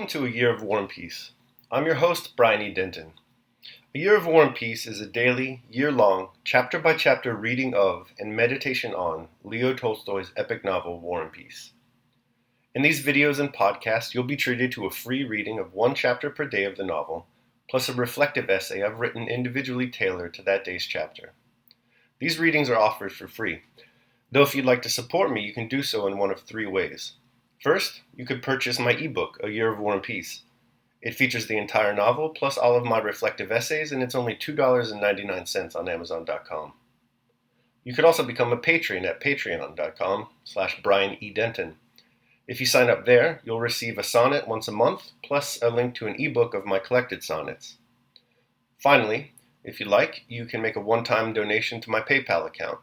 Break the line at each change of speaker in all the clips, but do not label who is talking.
Welcome to A Year of War and Peace. I'm your host, Brian E. Denton. A Year of War and Peace is a daily, year-long, chapter-by-chapter reading of and meditation on Leo Tolstoy's epic novel, War and Peace. In these videos and podcasts, you'll be treated to a free reading of one chapter per day of the novel, plus a reflective essay I've written individually tailored to that day's chapter. These readings are offered for free, though if you'd like to support me, you can do so in one of three ways. First, you could purchase my ebook, A Year of War and Peace. It features the entire novel, plus all of my reflective essays, and it's only $2.99 on Amazon.com. You could also become a patron at patreon.com/BrianEDenton. If you sign up there, you'll receive a sonnet once a month, plus a link to an ebook of my collected sonnets. Finally, if you like, you can make a one-time donation to my PayPal account.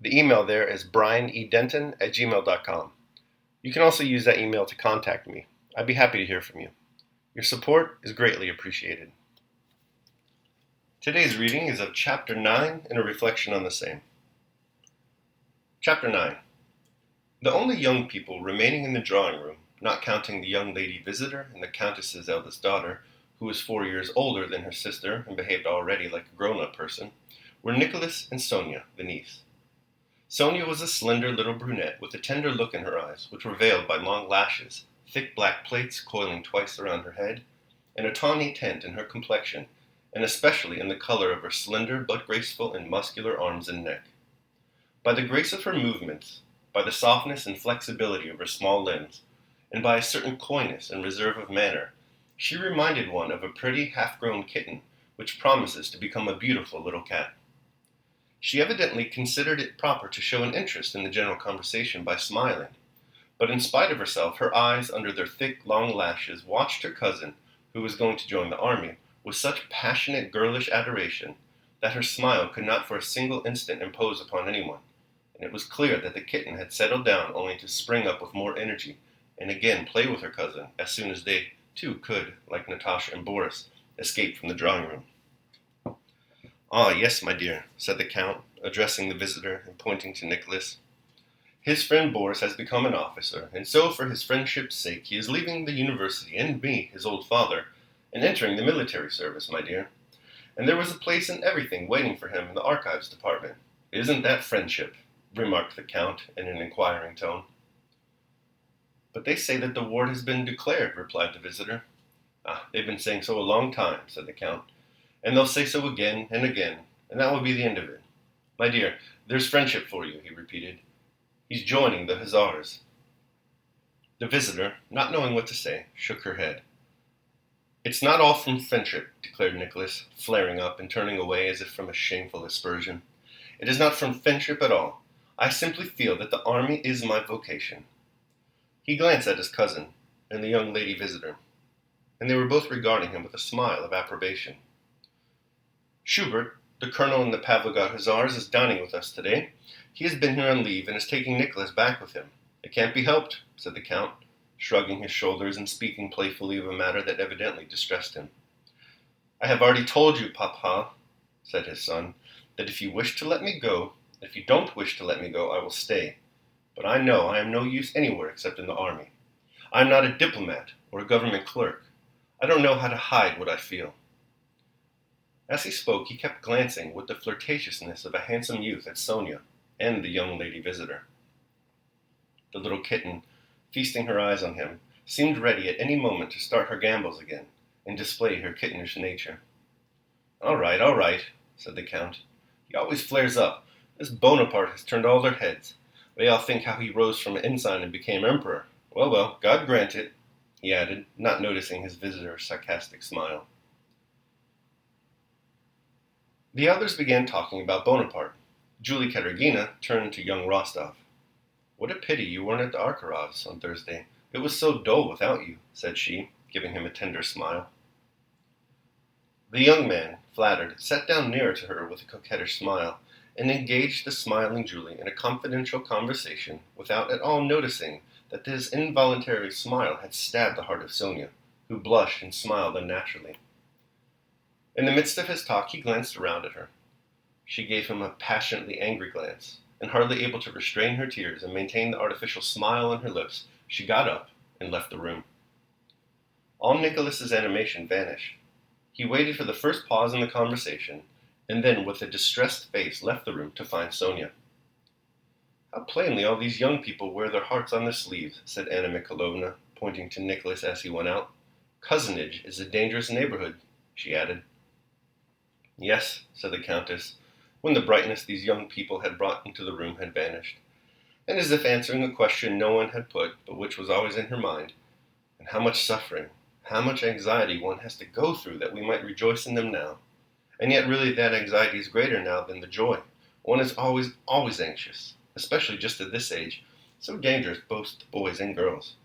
The email there is brianedenton@gmail.com. You can also use that email to contact me. I'd be happy to hear from you. Your support is greatly appreciated. Today's reading is of Chapter 9 and a reflection on the same. Chapter 9. The only young people remaining in the drawing room, not counting the young lady visitor and the Countess's eldest daughter, who was 4 years older than her sister and behaved already like a grown-up person, were Nicholas and Sonia, the niece. Sonia was a slender little brunette with a tender look in her eyes, which were veiled by long lashes, thick black plaits coiling twice around her head, and a tawny tint in her complexion, and especially in the color of her slender but graceful and muscular arms and neck. By the grace of her movements, by the softness and flexibility of her small limbs, and by a certain coyness and reserve of manner, she reminded one of a pretty half-grown kitten which promises to become a beautiful little cat. She evidently considered it proper to show an interest in the general conversation by smiling, but in spite of herself, her eyes under their thick, long lashes watched her cousin, who was going to join the army, with such passionate girlish adoration that her smile could not for a single instant impose upon anyone, and it was clear that the kitten had settled down only to spring up with more energy and again play with her cousin as soon as they, too, could, like Natasha and Boris, escape from the drawing room. "Ah, yes, my dear," said the Count, addressing the visitor and pointing to Nicholas. "His friend Boris has become an officer, and so for his friendship's sake he is leaving the university and me, his old father, and entering the military service, my dear. And there was a place and everything waiting for him in the archives department. Isn't that friendship?" remarked the Count in an inquiring tone. "But they say that the war has been declared," replied the visitor. "Ah, they've been saying so a long time," said the Count. "And they'll say so again and again, and that will be the end of it. My dear, there's friendship for you," he repeated. "He's joining the Hussars." The visitor, not knowing what to say, shook her head. "It's not all from friendship," declared Nicholas, flaring up and turning away as if from a shameful aspersion. "It is not from friendship at all. I simply feel that the army is my vocation." He glanced at his cousin and the young lady visitor, and they were both regarding him with a smile of approbation. "Schubert, the colonel in the Pavlograd Hussars, is dining with us today. He has been here on leave and is taking Nicholas back with him. It can't be helped," said the Count, shrugging his shoulders and speaking playfully of a matter that evidently distressed him. "I have already told you, Papa," said his son, "that if you wish to let me go, if you don't wish to let me go, I will stay. But I know I am no use anywhere except in the army. I am not a diplomat or a government clerk. I don't know how to hide what I feel." As he spoke, he kept glancing with the flirtatiousness of a handsome youth at Sonia and the young lady visitor. The little kitten, feasting her eyes on him, seemed ready at any moment to start her gambols again and display her kittenish nature. All right," said the Count. "He always flares up. This Bonaparte has turned all their heads. They all think how he rose from an ensign and became emperor. Well, God grant it," he added, not noticing his visitor's sarcastic smile. The others began talking about Bonaparte. Julie Katerina turned to young Rostov. "What a pity you weren't at the Arkarovs on Thursday. It was so dull without you," said she, giving him a tender smile. The young man, flattered, sat down nearer to her with a coquettish smile, and engaged the smiling Julie in a confidential conversation without at all noticing that this involuntary smile had stabbed the heart of Sonia, who blushed and smiled unnaturally. In the midst of his talk, he glanced around at her. She gave him a passionately angry glance, and hardly able to restrain her tears and maintain the artificial smile on her lips, she got up and left the room. All Nicholas's animation vanished. He waited for the first pause in the conversation, and then with a distressed face left the room to find Sonia. "How plainly all these young people wear their hearts on their sleeves," said Anna Mikhalovna, pointing to Nicholas as he went out. "Cousinage is a dangerous neighborhood," she added. "Yes," said the Countess, when the brightness these young people had brought into the room had vanished, and as if answering a question no one had put, but which was always in her mind. "And how much suffering, how much anxiety one has to go through that we might rejoice in them now. And yet really that anxiety is greater now than the joy. One is always anxious, especially just at this age, so dangerous both to boys and girls."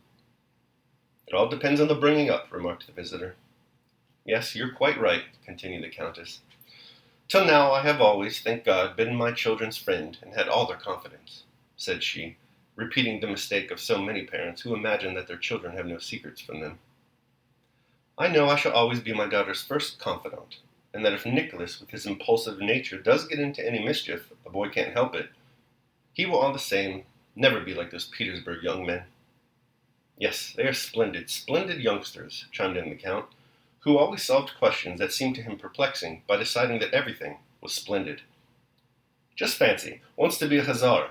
"It all depends on the bringing up," remarked the visitor. "Yes, you're quite right," continued the Countess. "Till now I have always, thank God, been my children's friend and had all their confidence," said she, repeating the mistake of so many parents who imagine that their children have no secrets from them. "I know I shall always be my daughter's first confidant, and that if Nicholas, with his impulsive nature, does get into any mischief, a boy can't help it, he will all the same never be like those Petersburg young men." "Yes, they are splendid, splendid youngsters," chimed in the Count, who always solved questions that seemed to him perplexing by deciding that everything was splendid. "Just fancy, wants to be a hussar.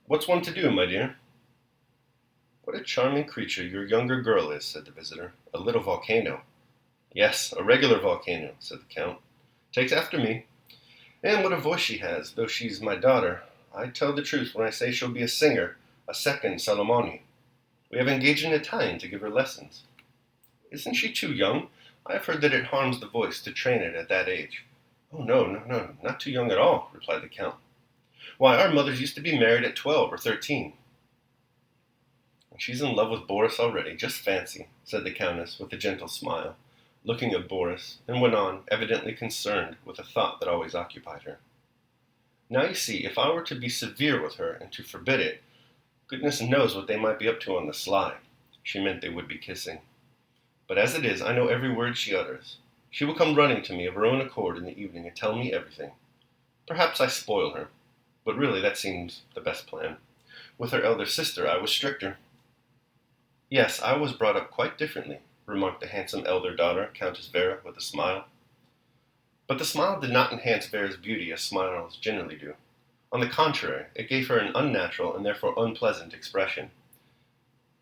What's one to do, my dear?" "What a charming creature your younger girl is," said the visitor. "A little volcano." "Yes, a regular volcano," said the Count. "Takes after me. And what a voice she has, though she's my daughter. I tell the truth when I say she'll be a singer, a second Salomoni. We have engaged an Italian to give her lessons." "Isn't she too young? I have heard that it harms the voice to train it at that age." "Oh, no, not too young at all," replied the Count. "Why, our mothers used to be married at 12 or 13. "And she's in love with Boris already, just fancy," said the Countess with a gentle smile, looking at Boris, and went on, evidently concerned with a thought that always occupied her. "Now you see, if I were to be severe with her and to forbid it, goodness knows what they might be up to on the sly." She meant they would be kissing. "But as it is, I know every word she utters. She will come running to me of her own accord in the evening and tell me everything. Perhaps I spoil her, but really that seems the best plan. With her elder sister I was stricter." "Yes, I was brought up quite differently," remarked the handsome elder daughter, Countess Vera, with a smile. But the smile did not enhance Vera's beauty as smiles generally do. On the contrary, it gave her an unnatural and therefore unpleasant expression.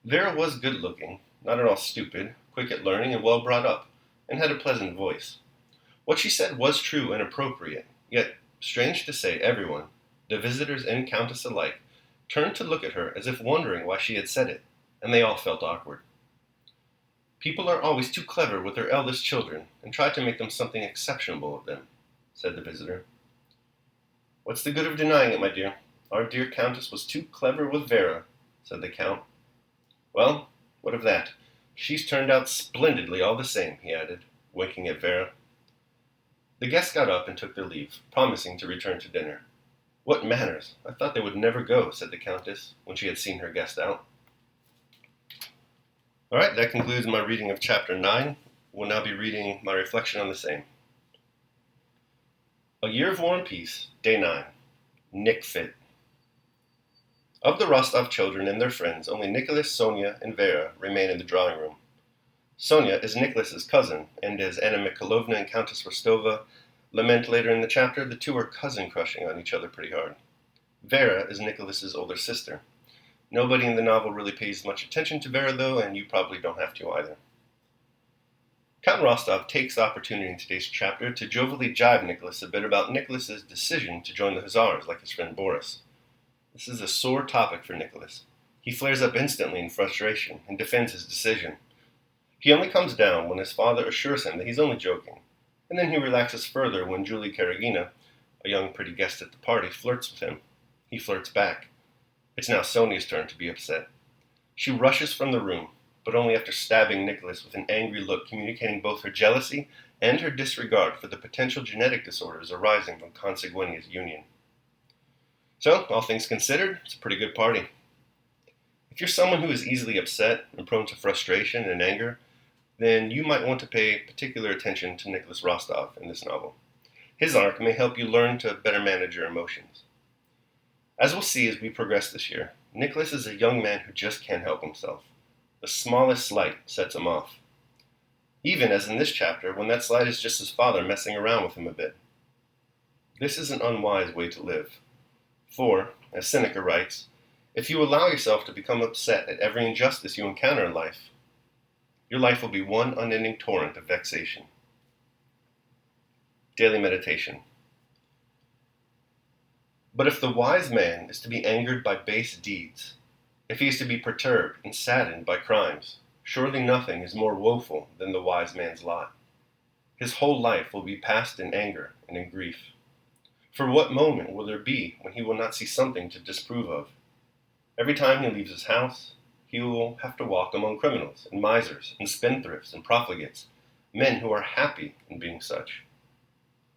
Vera was good-looking, not at all stupid, quick at learning, and well brought up, and had a pleasant voice. What she said was true and appropriate, yet, strange to say, everyone, the visitors and Countess alike, turned to look at her as if wondering why she had said it, and they all felt awkward. "People are always too clever with their eldest children, and try to make them something exceptional of them," said the visitor. "What's the good of denying it, my dear? Our dear Countess was too clever with Vera," said the Count. "Well, what of that? She's turned out splendidly all the same," he added, winking at Vera. The guests got up and took their leave, promising to return to dinner. "What manners! I thought they would never go," said the Countess, when she had seen her guest out. All right, that concludes my reading of Chapter 9. We'll now be reading my reflection on the same. A Year of War and Peace, Day 9. Nick Fit. Of the Rostov children and their friends, only Nicholas, Sonia, and Vera remain in the drawing room. Sonia is Nicholas's cousin, and as Anna Mikhalovna and Countess Rostova lament later in the chapter, the two are cousin-crushing on each other pretty hard. Vera is Nicholas's older sister. Nobody in the novel really pays much attention to Vera, though, and you probably don't have to either. Count Rostov takes the opportunity in today's chapter to jovially jibe Nicholas a bit about Nicholas's decision to join the Hussars like his friend Boris. This is a sore topic for Nicholas. He flares up instantly in frustration and defends his decision. He only comes down when his father assures him that he's only joking, and then he relaxes further when Julie Karagina, a young pretty guest at the party, flirts with him. He flirts back. It's now Sonia's turn to be upset. She rushes from the room, but only after stabbing Nicholas with an angry look, communicating both her jealousy and her disregard for the potential genetic disorders arising from consanguineous union. So, all things considered, it's a pretty good party. If you're someone who is easily upset and prone to frustration and anger, then you might want to pay particular attention to Nicholas Rostov in this novel. His arc may help you learn to better manage your emotions. As we'll see as we progress this year, Nicholas is a young man who just can't help himself. The smallest slight sets him off. even as in this chapter, when that slide is just his father messing around with him a bit. This is an unwise way to live. For, as Seneca writes, if you allow yourself to become upset at every injustice you encounter in life, your life will be one unending torrent of vexation. Daily meditation. But if the wise man is to be angered by base deeds, if he is to be perturbed and saddened by crimes, surely nothing is more woeful than the wise man's lot. His whole life will be passed in anger and in grief. For what moment will there be when he will not see something to disapprove of? Every time he leaves his house, he will have to walk among criminals and misers and spendthrifts and profligates, men who are happy in being such.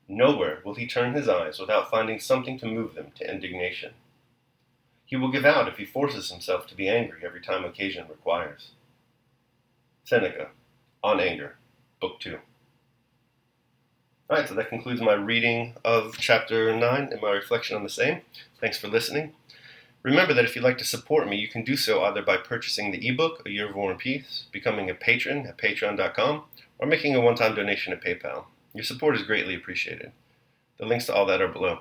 Nowhere will he turn his eyes without finding something to move them to indignation. He will give out if he forces himself to be angry every time occasion requires. Seneca, On Anger, Book 2. Alright, so that concludes my reading of Chapter 9 and my reflection on the same. Thanks for listening. Remember that if you'd like to support me, you can do so either by purchasing the ebook, A Year of War and Peace, becoming a patron at patreon.com, or making a one-time donation at PayPal. Your support is greatly appreciated. The links to all that are below.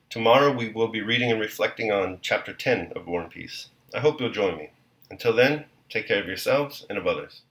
Tomorrow we will be reading and reflecting on Chapter 10 of War and Peace. I hope you'll join me. Until then, take care of yourselves and of others.